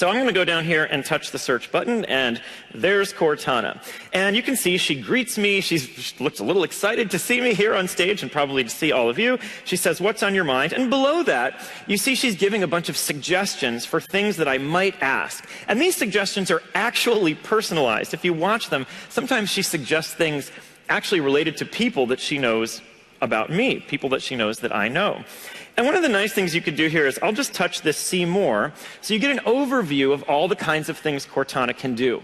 So I'm going to go down here and touch the search button, and there's Cortana. And you can see she greets me. She looks a little excited to see me here on stage and probably to see all of you. She says, "What's on your mind?" And below that, you see she's giving a bunch of suggestions for things that I might ask. And these suggestions are actually personalized. If you watch them, sometimes she suggests things actually related to people that she knows about me, people that she knows that I know. And one of the nice things you could do here is I'll just touch this See More, so you get an overview of all the kinds of things Cortana can do.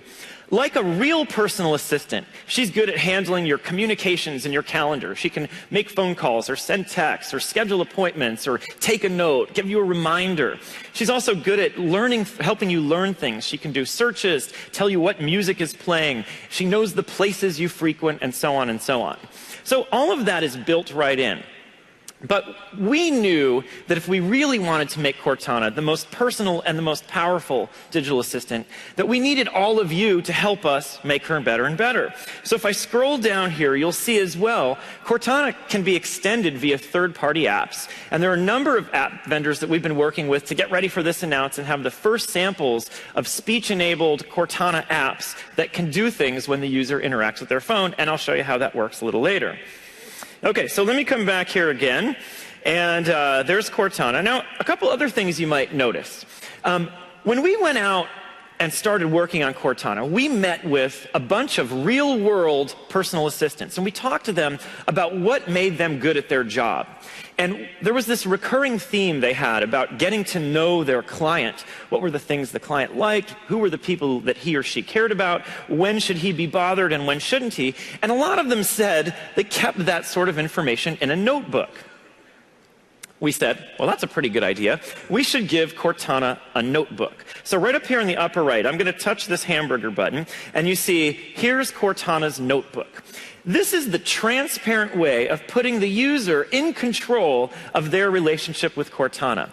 Like a real personal assistant, she's good at handling your communications in your calendar. She can make phone calls or send texts or schedule appointments or take a note, give you a reminder. She's also good at helping you learn things. She can do searches, tell you what music is playing. She knows the places you frequent, and so on and so on. So all of that is built right in. But we knew that if we really wanted to make Cortana the most personal and the most powerful digital assistant, that we needed all of you to help us make her better and better. So if I scroll down here, you'll see as well, Cortana can be extended via third-party apps. And there are a number of app vendors that we've been working with to get ready for this announce and have the first samples of speech-enabled Cortana apps that can do things when the user interacts with their phone. And I'll show you how that works a little later. Okay, so let me come back here again, and there's Cortana. Now, a couple other things you might notice. When we went out and started working on Cortana, we met with a bunch of real-world personal assistants, and we talked to them about what made them good at their job. And there was this recurring theme they had about getting to know their client. What were the things the client liked? Who were the people that he or she cared about? When should he be bothered and when shouldn't he? And a lot of them said they kept that sort of information in a notebook. We said, well, that's a pretty good idea. We should give Cortana a notebook. So right up here in the upper right, I'm going to touch this hamburger button, and you see, here's Cortana's notebook. This is the transparent way of putting the user in control of their relationship with Cortana.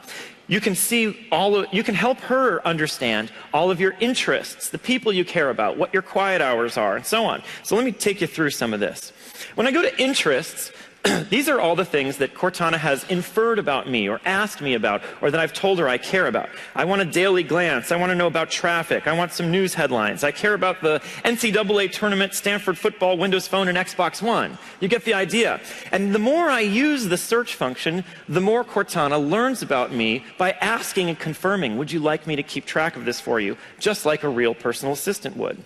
You can see you can help her understand all of your interests, the people you care about, what your quiet hours are, and so on. So let me take you through some of this. When I go to interests, these are all the things that Cortana has inferred about me or asked me about or that I've told her I care about. I want a daily glance. I want to know about traffic. I want some news headlines. I care about the NCAA tournament, Stanford football, Windows Phone, and Xbox One. You get the idea. And the more I use the search function, the more Cortana learns about me by asking and confirming, would you like me to keep track of this for you, just like a real personal assistant would.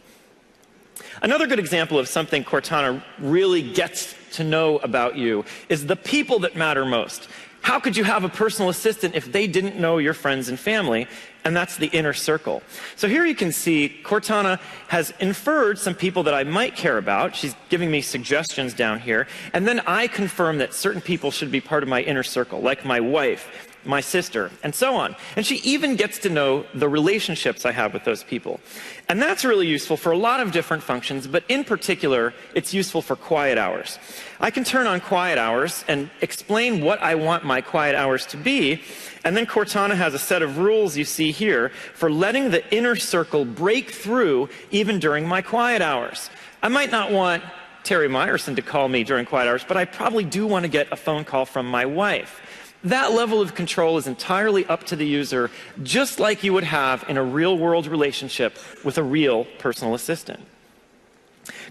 Another good example of something Cortana really gets to know about you is the people that matter most. How could you have a personal assistant if they didn't know your friends and family? And that's the inner circle. So here you can see Cortana has inferred some people that I might care about. She's giving me suggestions down here. And then I confirm that certain people should be part of my inner circle, like my wife, my sister, and so on. And she even gets to know the relationships I have with those people. And that's really useful for a lot of different functions, but in particular, it's useful for quiet hours. I can turn on quiet hours and explain what I want my quiet hours to be, and then Cortana has a set of rules you see here for letting the inner circle break through even during my quiet hours. I might not want Terry Myerson to call me during quiet hours, but I probably do want to get a phone call from my wife. That level of control is entirely up to the user, just like you would have in a real-world relationship with a real personal assistant.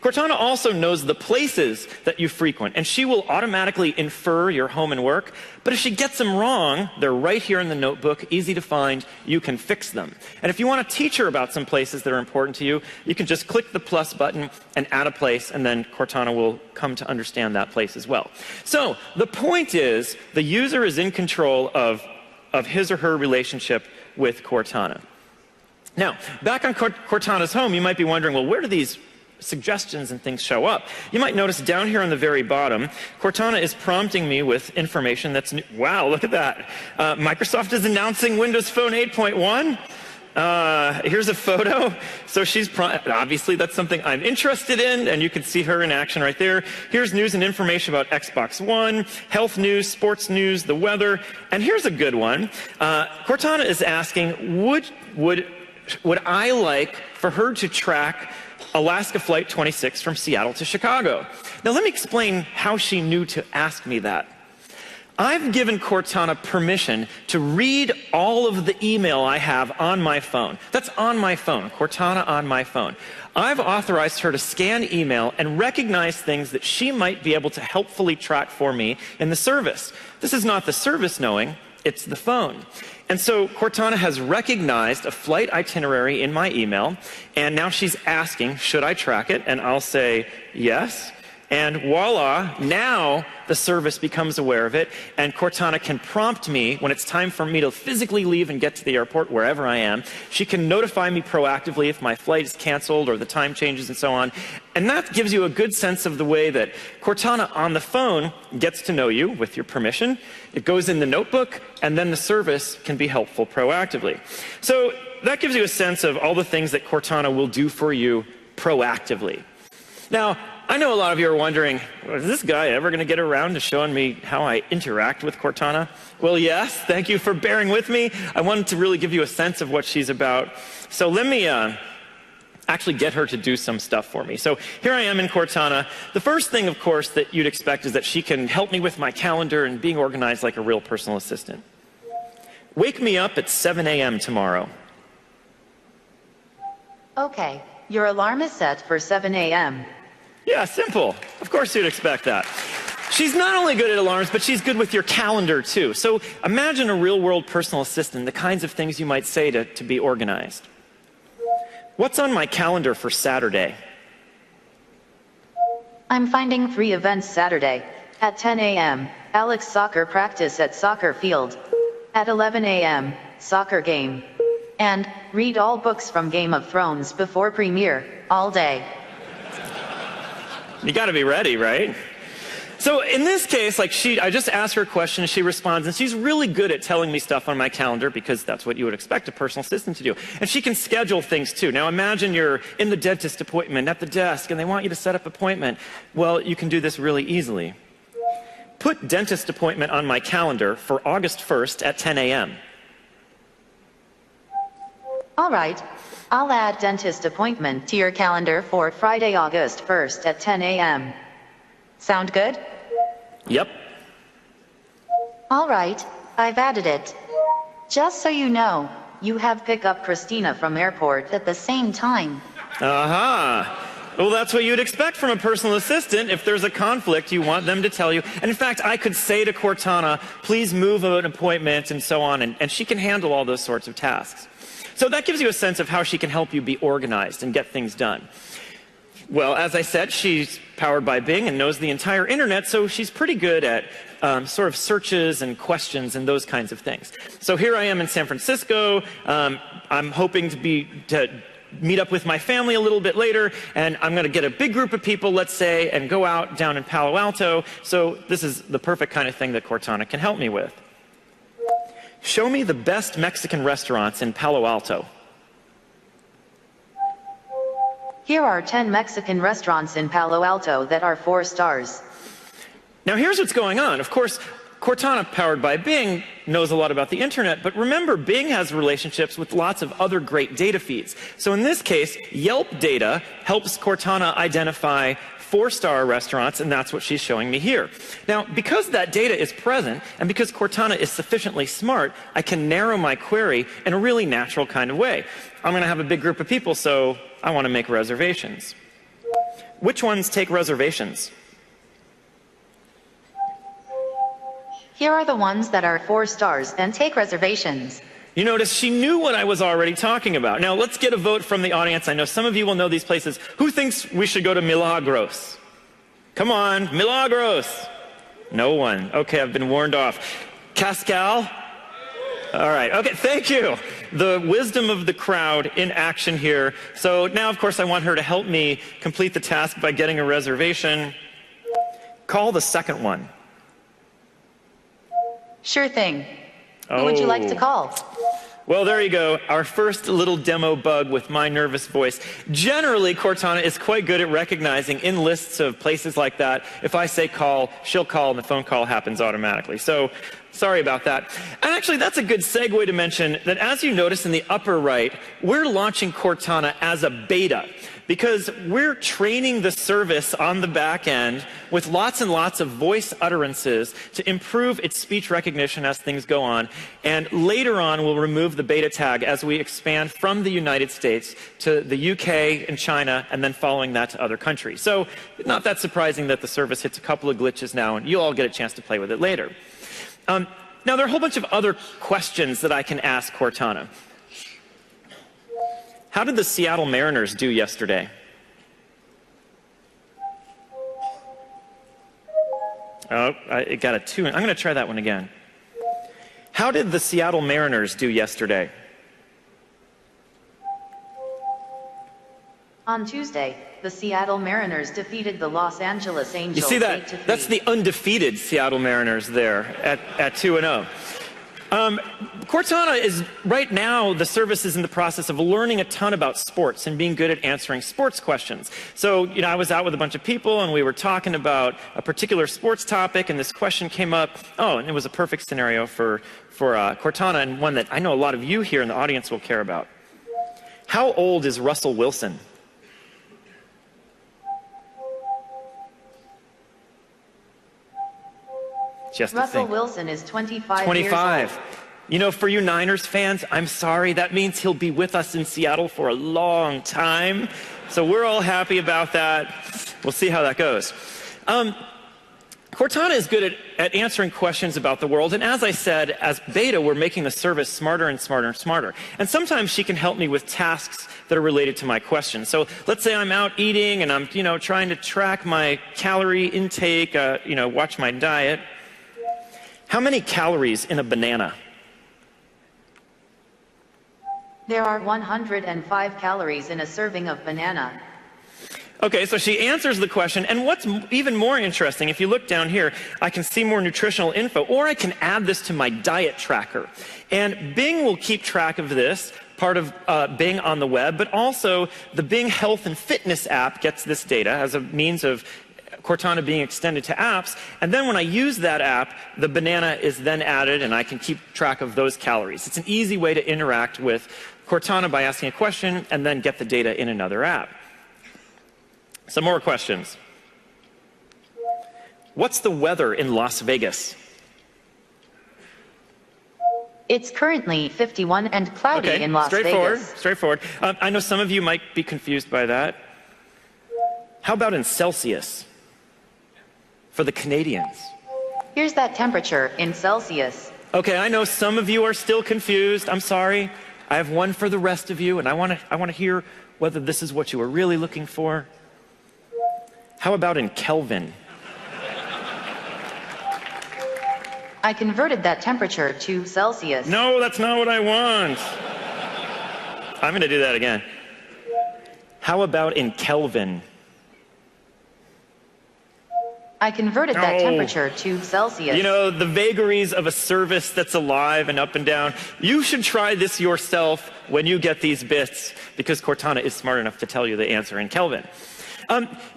Cortana also knows the places that you frequent, and she will automatically infer your home and work. But if she gets them wrong, they're right here in the notebook, easy to find. You can fix them. And if you want to teach her about some places that are important to you, you can just click the plus button and add a place, and then Cortana will come to understand that place as well. So the point is, the user is in control of his or her relationship with Cortana. Now, back on Cortana's home, you might be wondering, well, where do these suggestions and things show up? You might notice down here on the very bottom, Cortana is prompting me with information that's new. Wow, look at that. Microsoft is announcing Windows Phone 8.1. Here's a photo. So obviously that's something I'm interested in, and you can see her in action right there. Here's news and information about Xbox One, health news, sports news, the weather, and here's a good one. Cortana is asking, would I like for her to track Alaska Flight 26 from Seattle to Chicago? Now let me explain how she knew to ask me that. I've given Cortana permission to read all of the email I have on my phone. That's on my phone, Cortana on my phone. I've authorized her to scan email and recognize things that she might be able to helpfully track for me in the service. This is not the service knowing, it's the phone. And so Cortana has recognized a flight itinerary in my email, and now she's asking, should I track it? And I'll say yes. And voila, now the service becomes aware of it, and Cortana can prompt me when it's time for me to physically leave and get to the airport, wherever I am. She can notify me proactively if my flight is canceled or the time changes and so on. And that gives you a good sense of the way that Cortana on the phone gets to know you with your permission. It goes in the notebook, and then the service can be helpful proactively. So that gives you a sense of all the things that Cortana will do for you proactively. Now, I know a lot of you are wondering, is this guy ever going to get around to showing me how I interact with Cortana? Well, yes, thank you for bearing with me. I wanted to really give you a sense of what she's about. So let me actually get her to do some stuff for me. So here I am in Cortana. The first thing, of course, that you'd expect is that she can help me with my calendar and being organized like a real personal assistant. Wake me up at 7 a.m. tomorrow. Okay, your alarm is set for 7 a.m. Yeah, simple. Of course you'd expect that. She's not only good at alarms, but she's good with your calendar too. So imagine a real-world personal assistant, the kinds of things you might say to be organized. What's on my calendar for Saturday? I'm finding 3 events Saturday. At 10 a.m., Alex soccer practice at soccer field. At 11 a.m., soccer game. And read all books from Game of Thrones before premiere, all day. You gotta be ready, right? So in this case, I just ask her a question, she responds, and she's really good at telling me stuff on my calendar because that's what you would expect a personal assistant to do. And she can schedule things too. Now imagine you're in the dentist appointment at the desk and they want you to set up an appointment. Well, you can do this really easily. Put dentist appointment on my calendar for August 1st at 10 a.m. All right. I'll add dentist appointment to your calendar for Friday, August 1st at 10 a.m. Sound good? Yep. All right, I've added it. Just so you know, you have pick up Christina from airport at the same time. Aha. Well, that's what you'd expect from a personal assistant. If there's a conflict, you want them to tell you. And in fact, I could say to Cortana, please move an appointment and so on, and she can handle all those sorts of tasks. So that gives you a sense of how she can help you be organized and get things done. Well, as I said, she's powered by Bing and knows the entire internet, so she's pretty good at sort of searches and questions and those kinds of things. So here I am in San Francisco. I'm hoping to meet up with my family a little bit later, and I'm going to get a big group of people, let's say, and go out down in Palo Alto. So this is the perfect kind of thing that Cortana can help me with. Show me the best Mexican restaurants in Palo Alto. Here are 10 Mexican restaurants in Palo Alto that are 4 stars. Now here's what's going on. Of course, Cortana, powered by Bing, knows a lot about the internet, but remember, Bing has relationships with lots of other great data feeds. So in this case, Yelp data helps Cortana identify 4-star restaurants, and that's what she's showing me here. Now, because that data is present, and because Cortana is sufficiently smart, I can narrow my query in a really natural kind of way. I'm going to have a big group of people, so I want to make reservations. Which ones take reservations? Here are the ones that are 4 stars and take reservations. You notice she knew what I was already talking about. Now let's get a vote from the audience. I know some of you will know these places. Who thinks we should go to Milagros? Come on, Milagros. No one. Okay, I've been warned off. Cascal? All right, okay, thank you. The wisdom of the crowd in action here. So now, of course, I want her to help me complete the task by getting a reservation. Call the second one. Sure thing. Who would you like to call? Well, there you go, our first little demo bug with my nervous voice. Generally, Cortana is quite good at recognizing in lists of places like that, if I say call, she'll call and the phone call happens automatically. So Sorry about that. And actually, that's a good segue to mention that as you notice in the upper right, we're launching Cortana as a beta because we're training the service on the back end with lots and lots of voice utterances to improve its speech recognition as things go on. And later on, we'll remove the beta tag as we expand from the United States to the UK and China, and then following that to other countries. So not that surprising that the service hits a couple of glitches now, and you'll all get a chance to play with it later. Now, there are a whole bunch of other questions that I can ask Cortana. How did the Seattle Mariners do yesterday? Oh, it got a 2. I'm going to try that one again. How did the Seattle Mariners do yesterday? On Tuesday, the Seattle Mariners defeated the Los Angeles Angels. You see that? 8-3. That's the undefeated Seattle Mariners there at 2-0. Cortana is, right now, the service is in the process of learning a ton about sports and being good at answering sports questions. So, I was out with a bunch of people and we were talking about a particular sports topic and this question came up. Oh, and it was a perfect scenario for Cortana, and one that I know a lot of you here in the audience will care about. How old is Russell Wilson? Russell Wilson is 25 25. years old. For you Niners fans, I'm sorry. That means he'll be with us in Seattle for a long time. So we're all happy about that. We'll see how that goes. Cortana is good at answering questions about the world. And as I said, as beta, we're making the service smarter and smarter and smarter. And sometimes she can help me with tasks that are related to my question. So let's say I'm out eating and I'm, trying to track my calorie intake, watch my diet. How many calories in a banana? There are 105 calories in a serving of banana. Okay, so she answers the question, and what's even more interesting, if you look down here, I can see more nutritional info, or I can add this to my diet tracker. And Bing will keep track of this, part of Bing on the web, but also the Bing Health and Fitness app gets this data as a means of Cortana being extended to apps, and then when I use that app, the banana is then added and I can keep track of those calories. It's an easy way to interact with Cortana by asking a question and then get the data in another app. Some more questions. What's the weather in Las Vegas? It's currently 51 and cloudy in Las Vegas. Straightforward. I know some of you might be confused by that. How about in Celsius? For the Canadians. Here's that temperature in Celsius. Okay, I know some of you are still confused. I'm sorry. I have one for the rest of you, and I want to hear whether this is what you were really looking for. How about in Kelvin? I converted that temperature to Celsius. No, that's not what I want. I'm going to do that again. How about in Kelvin? I converted that temperature to Celsius. The vagaries of a service that's alive and up and down. You should try this yourself when you get these bits, because Cortana is smart enough to tell you the answer in Kelvin.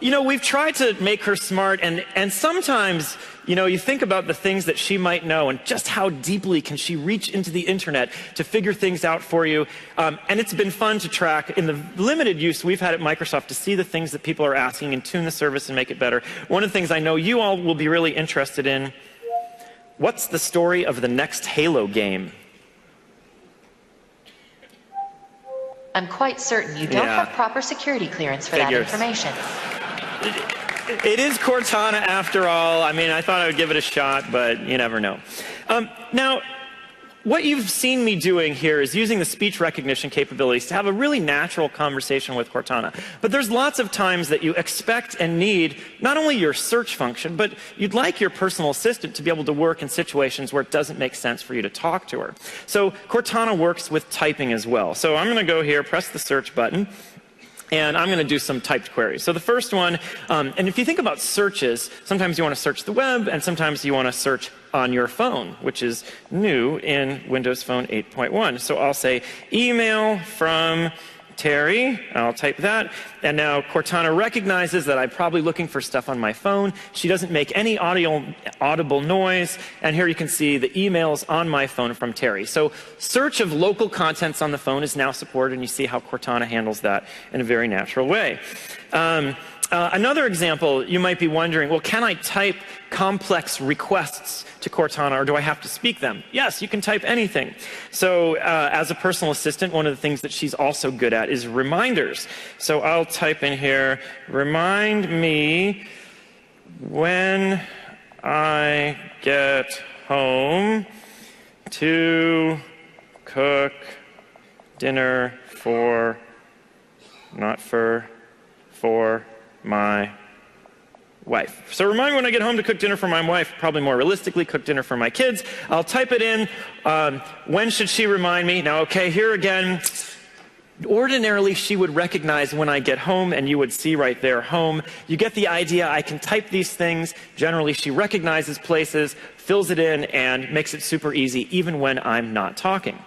We've tried to make her smart, and sometimes, you think about the things that she might know and just how deeply can she reach into the internet to figure things out for you. And it's been fun to track in the limited use we've had at Microsoft to see the things that people are asking and tune the service and make it better. One of the things I know you all will be really interested in, what's the story of the next Halo game? I'm quite certain you don't have proper security clearance for that information. It is Cortana after all. I mean, I thought I would give it a shot, but you never know. Now, what you've seen me doing here is using the speech recognition capabilities to have a really natural conversation with Cortana. But there's lots of times that you expect and need not only your search function, but you'd like your personal assistant to be able to work in situations where it doesn't make sense for you to talk to her. So Cortana works with typing as well. So I'm going to go here, press the search button, and I'm going to do some typed queries. So the first one, and if you think about searches, sometimes you want to search the web, and sometimes you want to search on your phone, which is new in Windows Phone 8.1. So I'll say email from Terry, I'll type that, and now Cortana recognizes that I'm probably looking for stuff on my phone. She doesn't make any audible noise, and here you can see the emails on my phone from Terry. So search of local contents on the phone is now supported, and you see how Cortana handles that in a very natural way. Another example, you might be wondering, well, can I type complex requests to Cortana, or do I have to speak them? Yes, you can type anything. So as a personal assistant, one of the things that she's also good at is reminders. So I'll type in here, remind me when I get home to cook dinner for, not for my wife. So remind me when I get home to cook dinner for my wife, probably more realistically, cook dinner for my kids. I'll type it in. When should she remind me? Now, okay, here again, ordinarily she would recognize when I get home, and you would see right there, home. You get the idea. I can type these things. Generally, she recognizes places, fills it in, and makes it super easy, even when I'm not talking.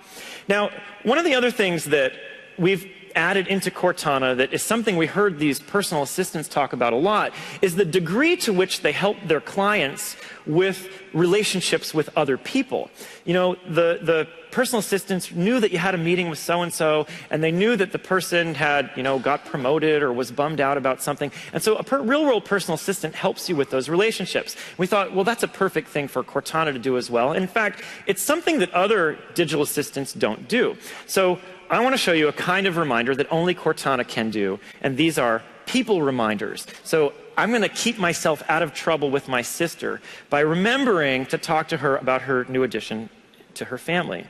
Now, one of the other things that we've added into Cortana that is something we heard these personal assistants talk about a lot is the degree to which they help their clients with relationships with other people. You know, the personal assistants knew that you had a meeting with so-and-so, and they knew that the person had, you know, got promoted or was bummed out about something. And so a real-world personal assistant helps you with those relationships. We thought, well, that's a perfect thing for Cortana to do as well. In fact, it's something that other digital assistants don't do. So I want to show you a kind of reminder that only Cortana can do, and these are people reminders. So I'm going to keep myself out of trouble with my sister by remembering to talk to her about her new addition to her family.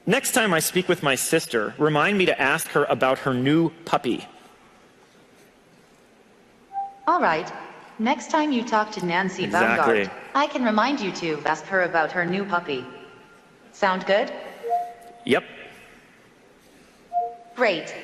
Next time I speak with my sister, remind me to ask her about her new puppy. All right. Next time you talk to Nancy Baumgart, I can remind you to ask her about her new puppy. Sound good? Yep. Great.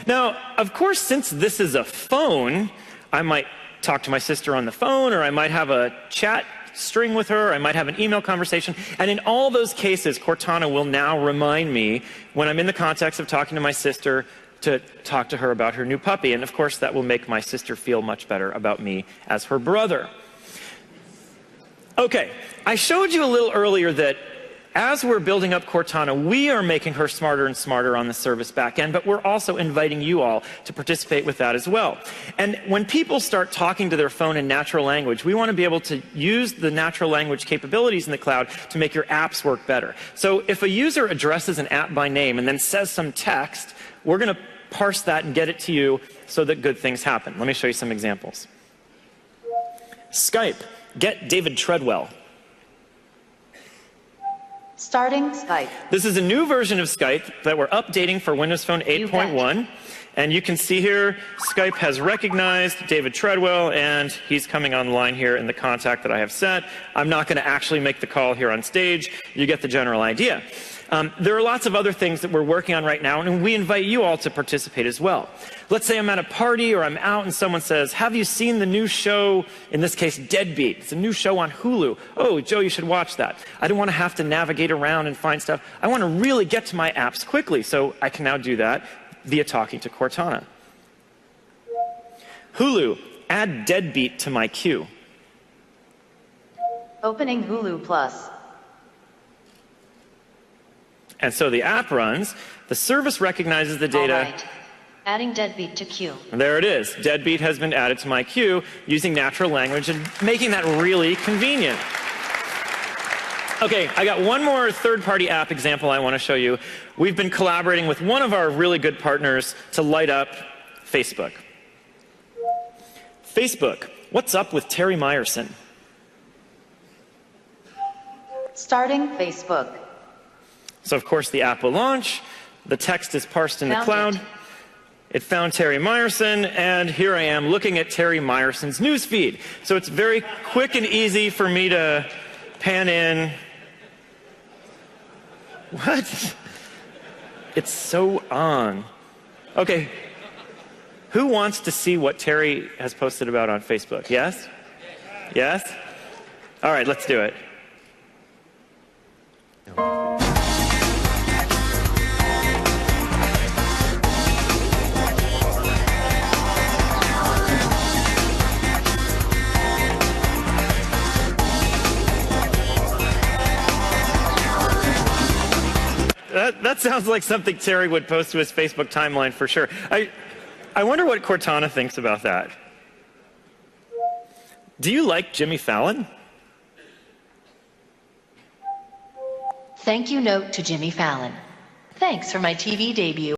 Now, of course, since this is a phone, I might talk to my sister on the phone, or I might have a chat string with her, or I might have an email conversation. And in all those cases, Cortana will now remind me when I'm in the context of talking to my sister to talk to her about her new puppy. And of course, that will make my sister feel much better about me as her brother. Okay, I showed you a little earlier that as we're building up Cortana, we are making her smarter and smarter on the service backend, but we're also inviting you all to participate with that as well. And when people start talking to their phone in natural language, we want to be able to use the natural language capabilities in the cloud to make your apps work better. So if a user addresses an app by name and then says some text, we're going to parse that and get it to you so that good things happen. Let me show you some examples. Skype, get David Treadwell. Starting Skype. This is a new version of Skype that we're updating for Windows Phone 8.1. And you can see here, Skype has recognized David Treadwell, and he's coming online here in the contact that I have set. I'm not going to actually make the call here on stage. You get the general idea. There are lots of other things that we're working on right now, and we invite you all to participate as well. Let's say I'm at a party or I'm out and someone says, have you seen the new show, in this case, Deadbeat? It's a new show on Hulu. Oh, Joe, you should watch that. I don't want to have to navigate around and find stuff. I want to really get to my apps quickly, so I can now do that via talking to Cortana. Hulu, add Deadbeat to my queue. Opening Hulu Plus. And so the app runs, the service recognizes the data. All right. Adding Deadbeat to queue. There it is. Deadbeat has been added to my queue using natural language and making that really convenient. Okay, I got one more third-party app example I want to show you. We've been collaborating with one of our really good partners to light up Facebook. Facebook, what's up with Terry Myerson? Starting Facebook. So of course the app will launch, the text is parsed in the cloud, it found Terry Myerson, and here I am looking at Terry Myerson's newsfeed. So it's very quick and easy for me to pan in. What? It's so on. Okay, who wants to see what Terry has posted about on Facebook? Yes? Yes? All right, let's do it. That sounds like something Terry would post to his Facebook timeline for sure. I wonder what Cortana thinks about that. Do you like Jimmy Fallon? Thank you note to Jimmy Fallon. Thanks for my TV debut.